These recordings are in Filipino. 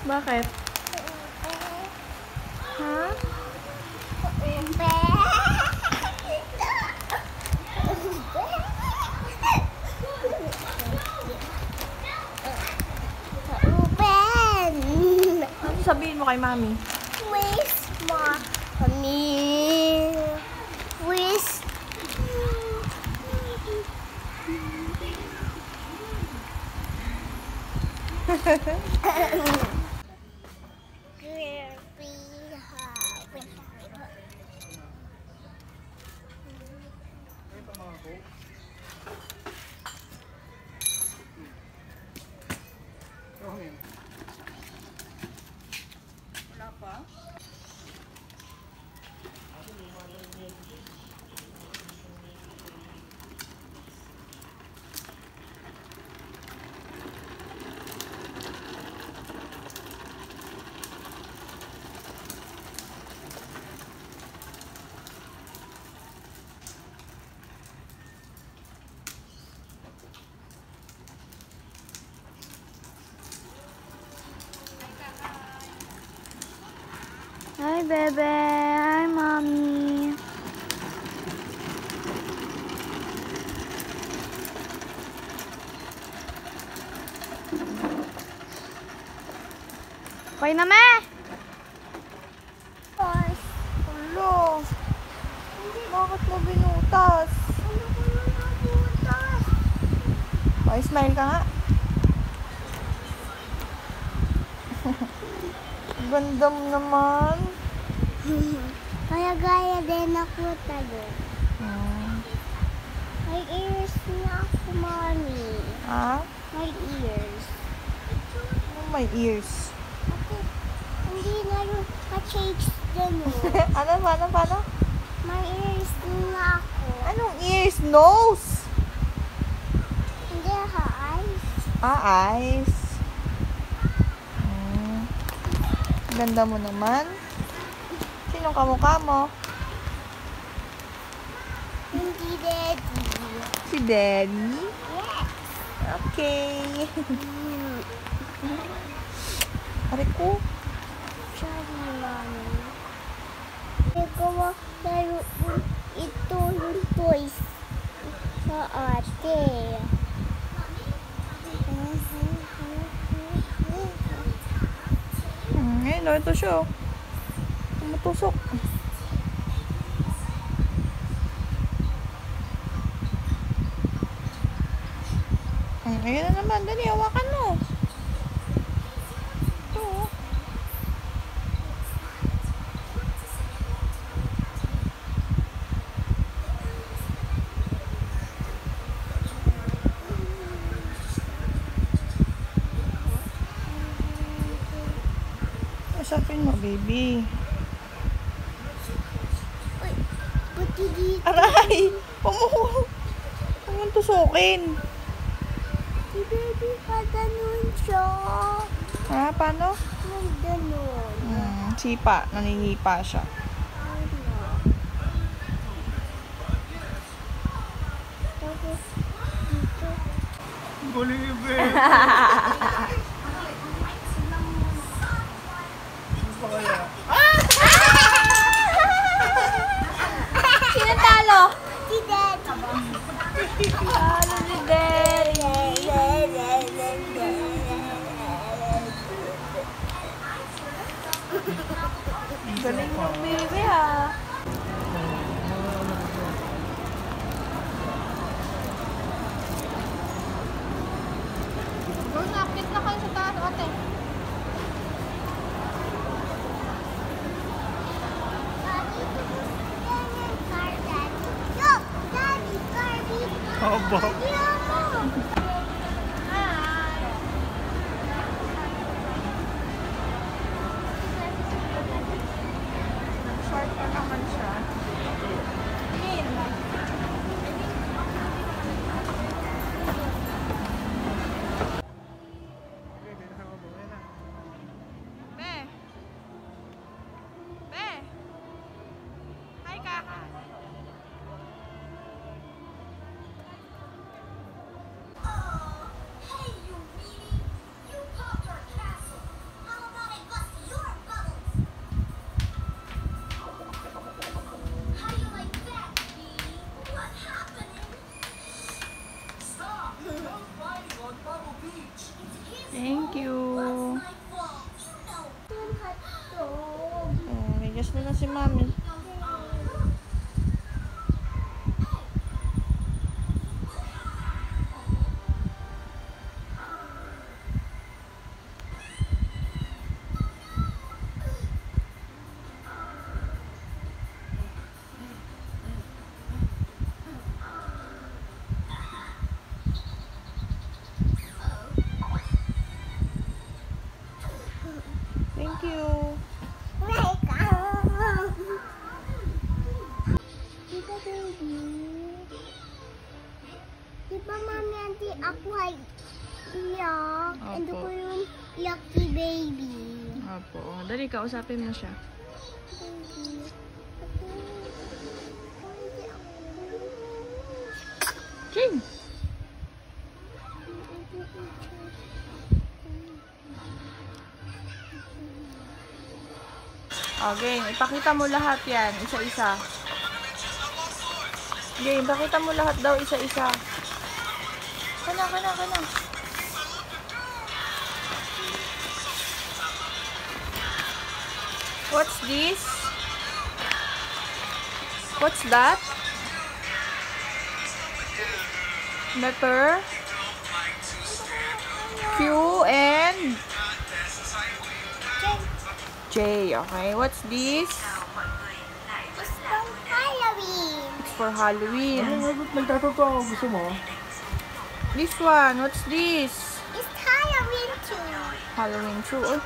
Bakit? Ha? Ano sabihin mo kay Mami? Wish mo kami. Wish. Wala pa? Hi, bebe. Hi, mommy. Okay na, me! Boss. Ulo! Bakit mo binutas? Ano ko na nabutas? Okay, smile ka nga. Ganda mo naman. Kaya gaya din ako tayo. Hmm. May ears na ako, mommy. Ah? May ears. Ano may ears? Ako, hindi na yung ka-change din Paano? May ears na ako. Anong ears? Nose? Hindi ha, eyes. Ah, eyes. Ganda mo naman. Sinong kamukha mo? Hindi daddy. Si Daddy? Yes. Okay. Pare ko. Sorry, mommy. Ikaw tayo ito yung toys sa ate. Ngayon, ito siya. Tumutusok. Ngayon na naman. Dali, hawakan mo. Ito. Usapin mo, baby. Uy, pati dito. Aray! Huwag mong tusukin. Si baby pa ganun siya. Ha? Paano? May ganun. Sipa. Naningipa siya. Ano? Tapos dito. Bolibe! Sino talo? Si daddy. Talo si Daddy. Galing mo, baby, ha? Nakit na kayo sa taas, ate. Haba. Short pa naman siya. Be! Be! Hi, Kaka! Thank you. Yung hotdog. Oh, bigas mo na si Mami. Thank you. Diba, baby? Diba, Mami, auntie, ako ay iyak. And Opo. ko yung lucky baby. Opo. Dali, kausapin mo siya. Baby. King! Okay, ipakita mo lahat yan. Isa-isa. Okay, ipakita mo lahat daw isa-isa. Kana. What's this? What's that? Letter Q and J. Okay, what's this? It's from Halloween. It's for Halloween. Nagtatuto ako. Gusto mo? This one, what's this? It's Halloween too. Halloween too. Oh.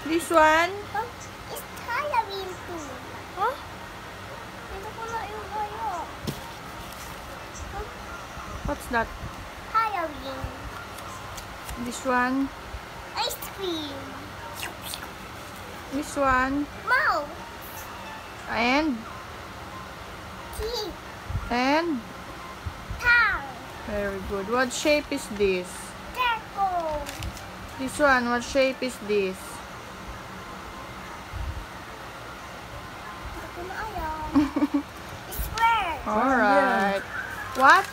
This one? Oh, it's Halloween too. Huh? Ito ko na yung hayo. What's that? Halloween. This one? Ice cream. This one? Mouse. And? Teeth. And? Tongue. Very good. What shape is this? Circle. This one, what shape is this? Ito ko na alam. Square. Alright. What?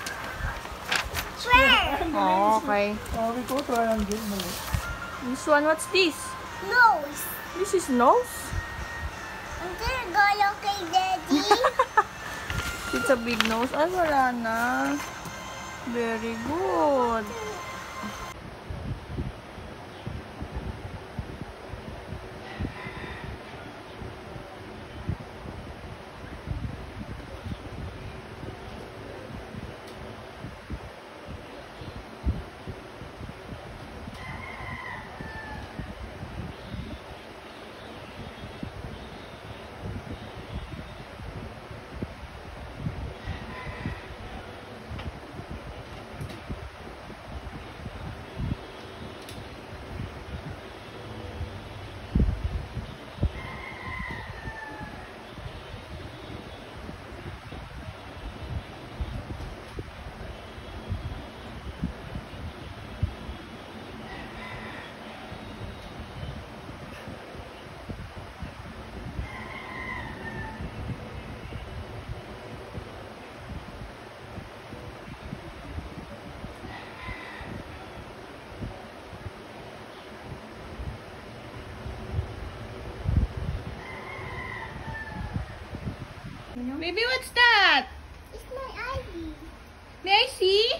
Square. Oh, okay. Sabi ko, triangle mo. This one, what's this? Nose. This is nose? Ang galo kay Daddy. It's a big nose. Ay, wala na. Very good. Baby, what's that? It's my ID. May I see?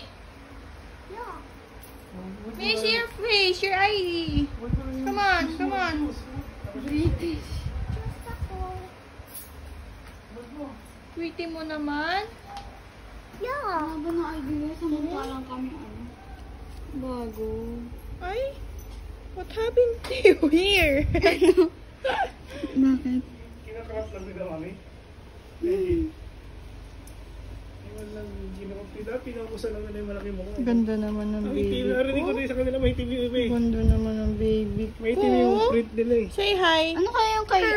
Yeah. May I see your face, your ID? Come on, come on. British. Just ako. Pretty mo naman. Yeah. Haba ng ID niya, samantalang kami bago. Ay, what happened to you here? Bakit? Kinakaras lang nila, mami. Iwan lang, pinakusan lang nila yung malaki mo. Ganda naman ng baby Narinig ko ko. din sa kanila, may TV yung eh. Ganda naman ng baby ko. May TV yung print nila eh. Say hi. Ano kaya yung kay,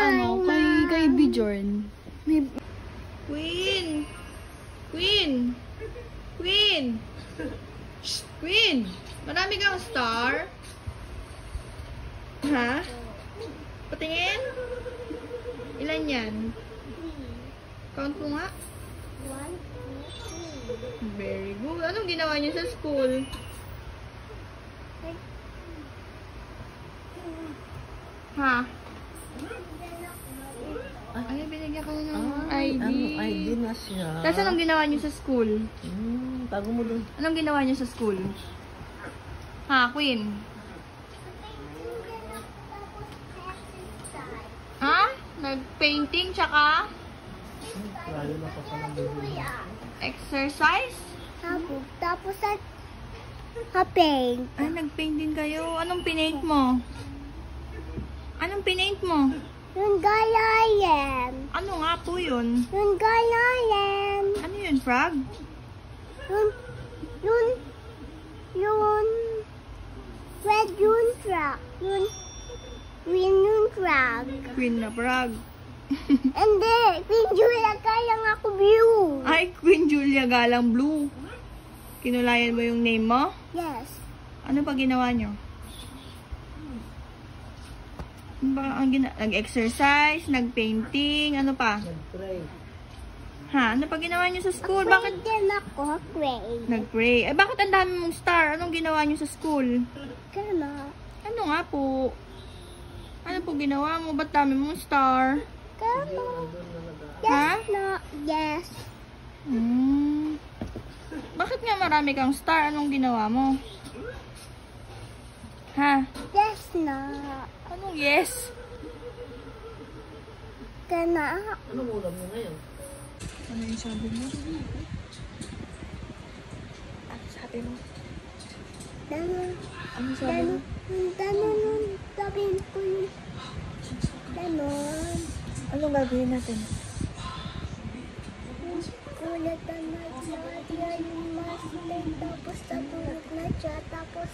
kay Bjorn? May, Queen! Queen! Queen! Shh, Queen! Marami kang star? Ha? Patingin? Ilan yan? Count mo nga. 1, 2, 3. Very good. Anong ginawa niyo sa school? Ha? Ay, binigyan ko na ng ID. ID na siya. Tapos anong ginawa niyo sa school? Tago mo dun. Anong ginawa niyo sa school? Ha, Queen? Ha? Nag-painting tsaka Lalo na pa pala bibili. exercise? Tapos at paint. Ay, nag-paint din kayo. Anong pinaint mo? Anong pinaint mo? Yung galayan. Ano nga po yun? Yung galayan. Ano yun, frog? Yun, red yun truck. Yun, green yung truck. Queen na frog. Hindi, Queen Julia kaya nga ako blue. Ay, Queen Julia Galang Blue. Kinulayan mo yung name mo? Yes. Ano pa ginawa nyo? Ano ba ang nag-exercise, nag-painting, ano pa? Nag-pray. Ha? Ano pa ginawa nyo sa school? Bakit? Din ako, pray. Nag-pray. Eh, bakit ang dami mong star? Anong ginawa nyo sa school? Kama. Ano nga po? Ano po ginawa mo? Ba't dami mong star? Kama. Ha? Yes, no. Yes. Bakit nga marami kang star? Anong ginawa mo? Ha? Yes, no. Anong yes? Kana. Anong ulam mo ngayon? Ano yung sabi mo? Ano sabi mo? Dano. Ano sabi mo? Dano nun. Sabihin ko yun. Dano. Anong gagawin natin? Kulatan na siya yung master. Tapos natulog na siya. Tapos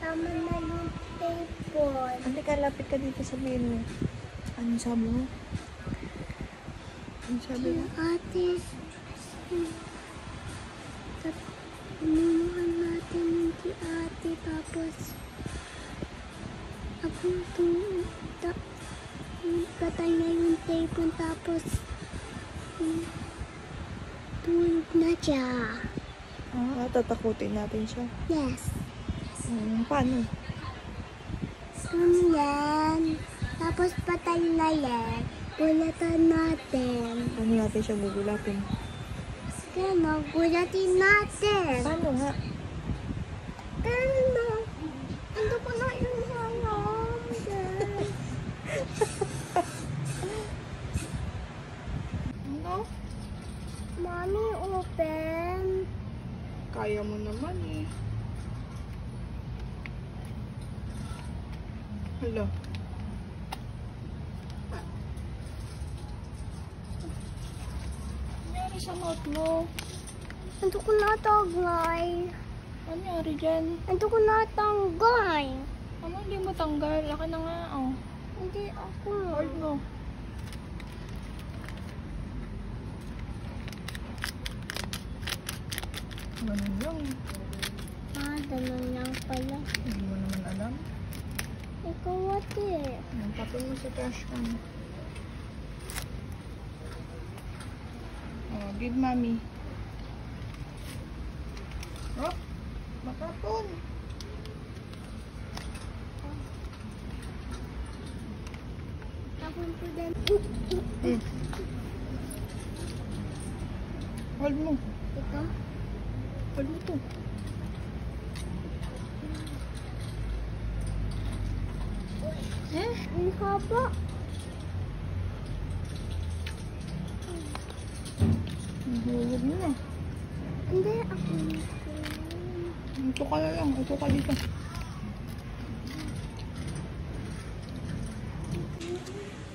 tama na yung table. Hindi ka, lapit ka dito, sabihin mo. Ano sabi mo? Ano sabi mo? Ate. Inunuhan natin yung si ate. Tapos ako patay na yung table. Tapos tulog na siya. Ah, tatakutin natin siya. Yes. Paano? Yan. Tapos patay na yan. Gulatan natin. Paano natin siya gugulatin? Kaya gulatin natin. Paano nga? Kaya ando ko na yung halam. Ano? Mommy, open. Kaya mo naman eh. Hala. Nangyari sa mouth mo? Ando ko na tagay. Ano nangyari dyan? Ando ko na tanggay. Ano hindi mo tanggal? Laki na nga oh. Hindi ako. Hold mo. Ganun lang. Ganun lang pala. Hindi mo naman alam. Ikaw ate. Tapon mo sa trash can. Oh, give mommy. Oh, matapon. Tapon ko din. Hold mo. Ito. Hold mo to. Ang haba. Huwag mo na. Hindi ako. Ito ka na lang. Ito ka dito.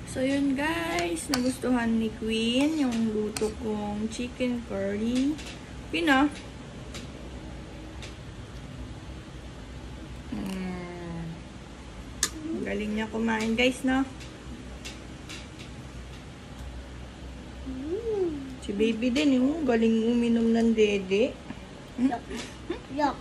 So yun guys. Nagustuhan ni Queen yung luto kong chicken curry. Pina. Galing niya kumain guys, no? Si baby din, yung galing uminom ng dede. Yuck.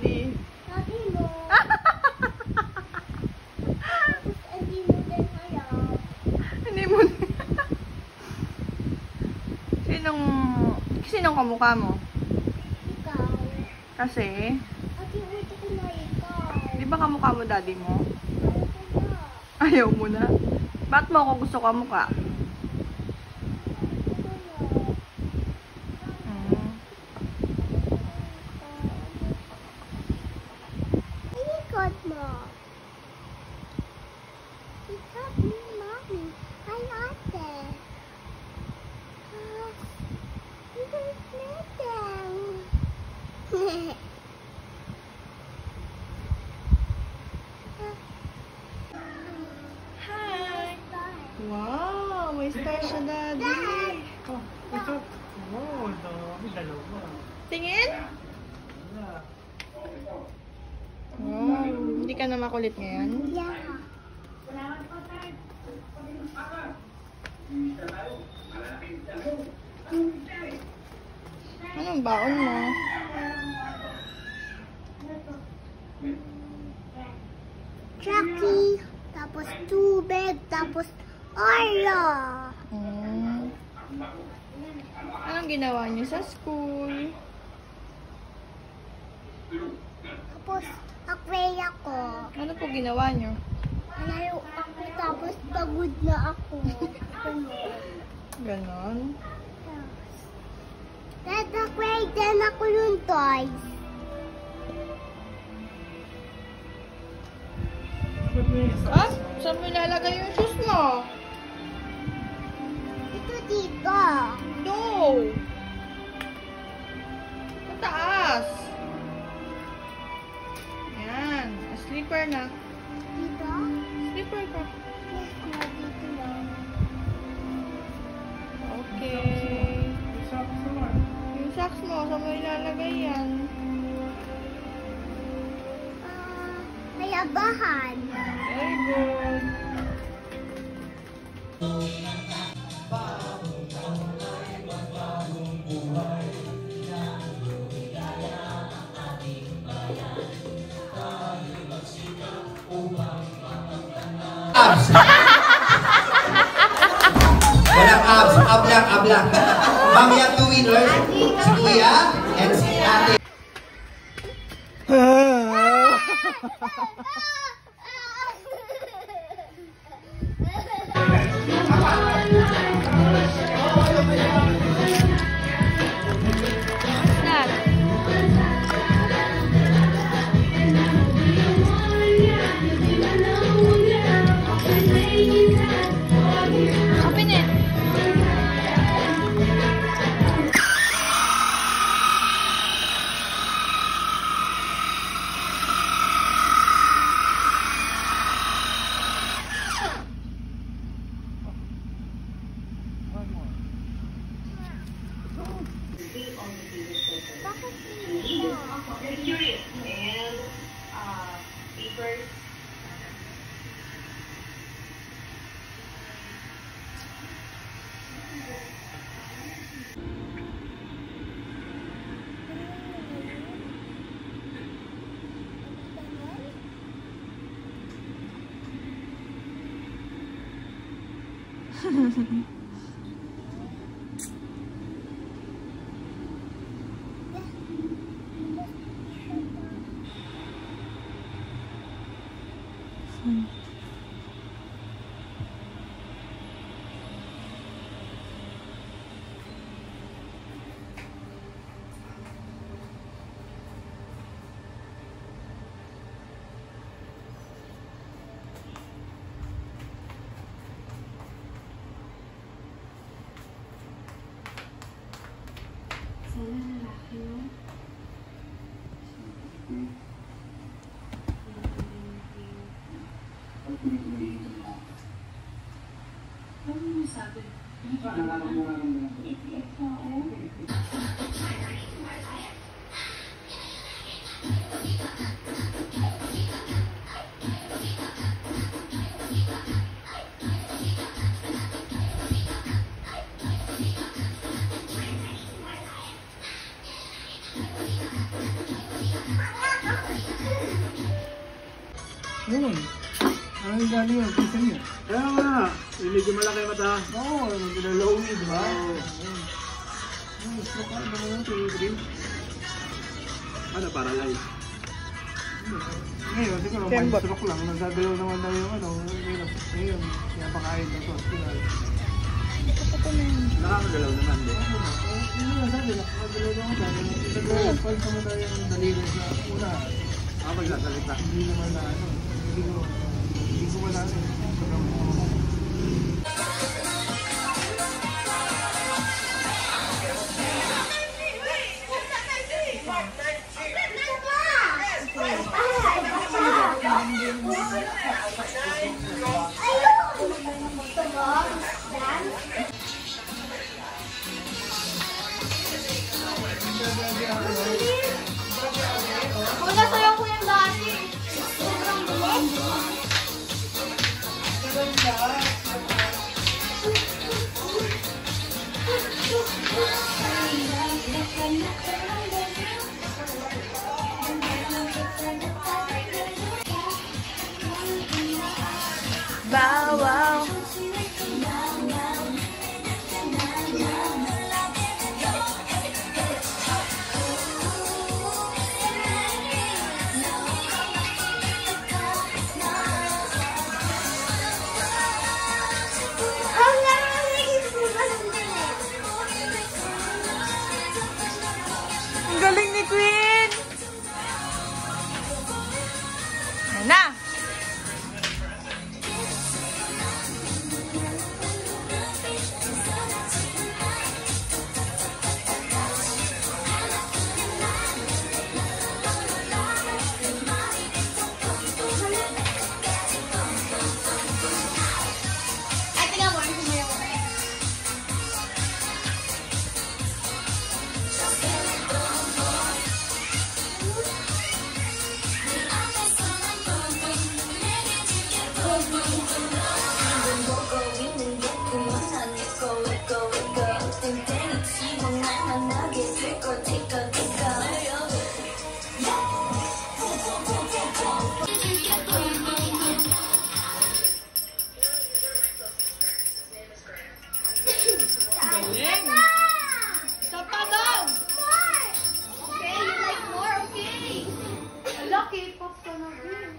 daddy. Sabi mo. Tapos hindi mo din alam. Hindi mo Sinong kamukha mo? Ikaw. Kasi, Ate, ulit ko na ikaw. di ba kamukha mo daddy mo? Ayaw ko na. Ayaw mo na. Ba't mo ako gusto kamukha? Ikot mo. Ikot mo, Mami. Ay, ate. Hi! Wow! May star siya daddy. Oh, ito. Oh, dami. Dalawa. Tingin? Wala. Wow! Hindi ka na makulit ngayon? Yeah. Anong baon mo? Chucky. Tapos tubig. Tapos Oreo. Anong ginawa niyo sa school? Tapos akway ako. Ano po ginawa niyo? Nalayo ako. Tapos pagod na ako. Ganon. Dad, akway din ako yung toys. Ba't may isa? Ah? Saan mo ilalagay yung shoes mo? Ito dito. No! Sa taas! Yan. Slipper na. Dito? Slipper ka. Yes, na dito lang. Okay. May socks naman. Yung socks mo, saan mo ilalagay yan? May abahan. Very good. Abs. Walang abs, ab lang. Mami ang two winners, si Kuya and si Ate. Open it. Ano yung galing yun? Pisa niya. Kaya nga. Yung medyo malaki mata. Oo, yung pinalawi, di ba? Oo. Stroke ka naman yung tuwi-dream. Ano, paralyze? Ngayon, siguro, may stroke lang. Nagdadalaw naman daw yung ano. Ngayon, kaya pakain na to. Nakakagalaw naman din. Hindi naman sabi, nakakagalaw naman sabi. Nag-point naman daw yung daliri sa una. Magsasalita. Hindi naman na ano. Hindi ko wala na. Wala sa'yo ko yung dati. Sobrang bilis. Bow wow. Ang narinig ko ba hindi? Ang galing ni Queen! Yan na! Ay, tingnan mo. Ano sumayaw ko? Galing! Isa pa daw! More! Okay, you like more? Okay. Lucky, pop ka na rin.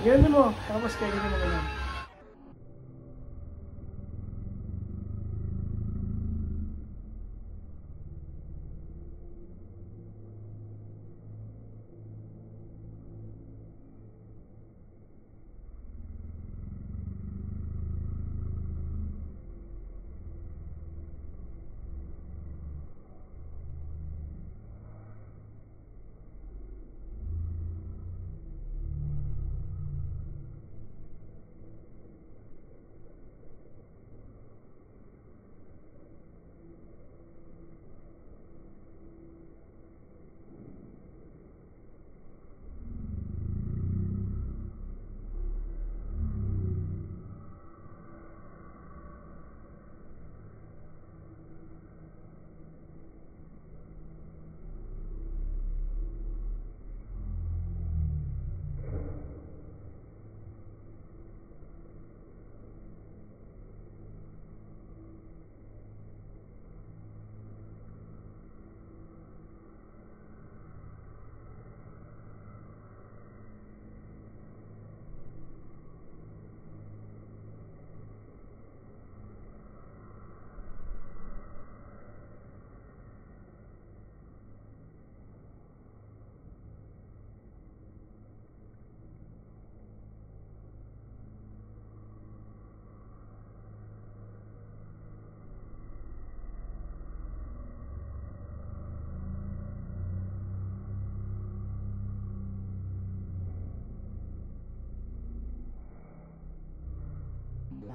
Ganyan mo. Tapos kainin mo naman.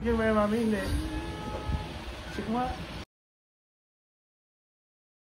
Yung may mami, hindi. Sikma.